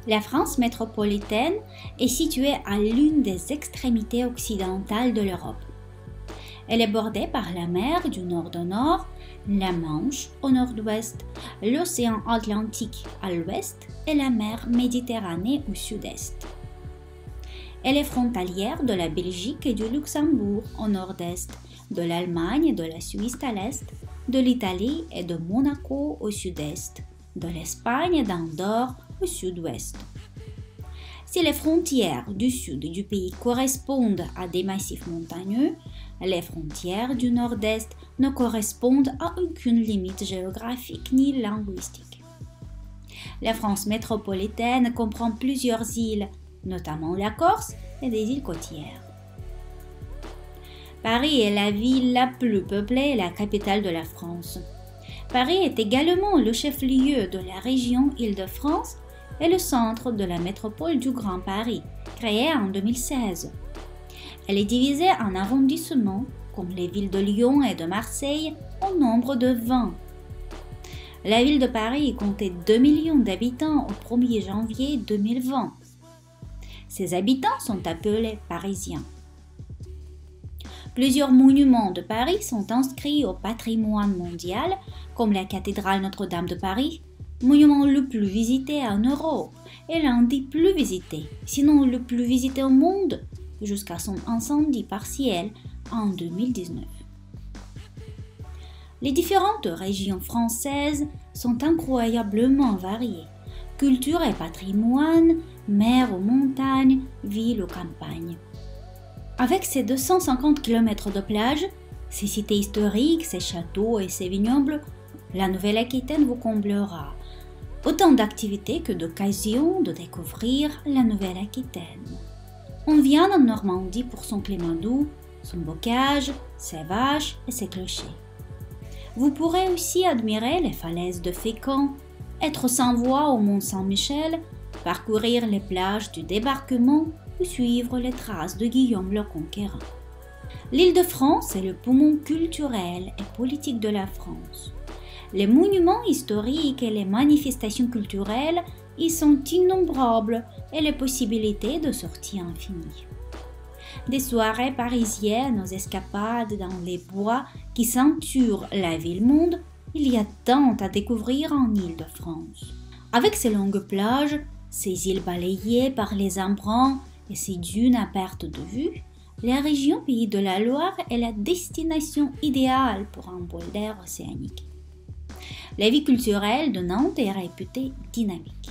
La France métropolitaine est située à l'une des extrémités occidentales de l'Europe. Elle est bordée par la mer du nord au nord, la Manche au nord-ouest, l'océan Atlantique à l'ouest et la mer Méditerranée au sud-est. Elle est frontalière de la Belgique et du Luxembourg au nord-est, de l'Allemagne et de la Suisse à l'est, de l'Italie et de Monaco au sud-est, de l'Espagne et d'Andorre au sud-ouest. Si les frontières du sud du pays correspondent à des massifs montagneux, les frontières du nord-est ne correspondent à aucune limite géographique ni linguistique. La France métropolitaine comprend plusieurs îles, notamment la Corse et des îles côtières. Paris est la ville la plus peuplée et la capitale de la France. Paris est également le chef-lieu de la région Île-de-France et le centre de la métropole du Grand Paris, créée en 2016. Elle est divisée en arrondissements, comme les villes de Lyon et de Marseille, au nombre de 20. La ville de Paris comptait 2 millions d'habitants au 1er janvier 2020. Ses habitants sont appelés Parisiens. Plusieurs monuments de Paris sont inscrits au patrimoine mondial, comme la cathédrale Notre-Dame de Paris, monument le plus visité en Europe et l'un des plus visités, sinon le plus visité au monde, jusqu'à son incendie partiel en 2019. Les différentes régions françaises sont incroyablement variées. Culture et patrimoine, mer ou montagne, ville ou campagne. Avec ses 250 km de plage, ses cités historiques, ses châteaux et ses vignobles, la Nouvelle-Aquitaine vous comblera. Autant d'activités que d'occasions de découvrir la Nouvelle-Aquitaine. On vient en Normandie pour son climat doux, son bocage, ses vaches et ses clochers. Vous pourrez aussi admirer les falaises de Fécamp, être sans voix au Mont Saint-Michel, parcourir les plages du débarquement ou suivre les traces de Guillaume le Conquérant. L'Île-de-France est le poumon culturel et politique de la France. Les monuments historiques et les manifestations culturelles y sont innombrables et les possibilités de sortie infinies. Des soirées parisiennes aux escapades dans les bois qui ceinturent la ville-monde, il y a tant à découvrir en Île-de-France. Avec ses longues plages, ses îles balayées par les embruns et ses dunes à perte de vue, la région Pays de la Loire est la destination idéale pour un bol d'air océanique. La vie culturelle de Nantes est réputée dynamique.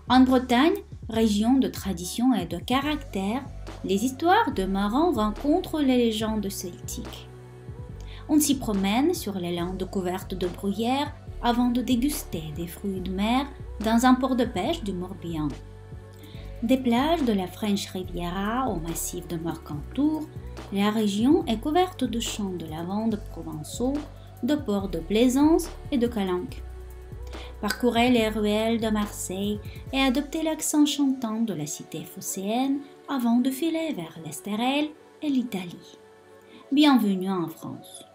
En Bretagne, région de tradition et de caractère, les histoires de marins rencontrent les légendes celtiques. On s'y promène sur les landes couvertes de bruyères avant de déguster des fruits de mer dans un port de pêche du Morbihan. Des plages de la French Riviera au massif de Morcantour, la région est couverte de champs de lavande provençaux, de ports de plaisance et de calanques. Parcourez les ruelles de Marseille et adoptez l'accent chantant de la cité phocéenne avant de filer vers l'Estérel et l'Italie. Bienvenue en France.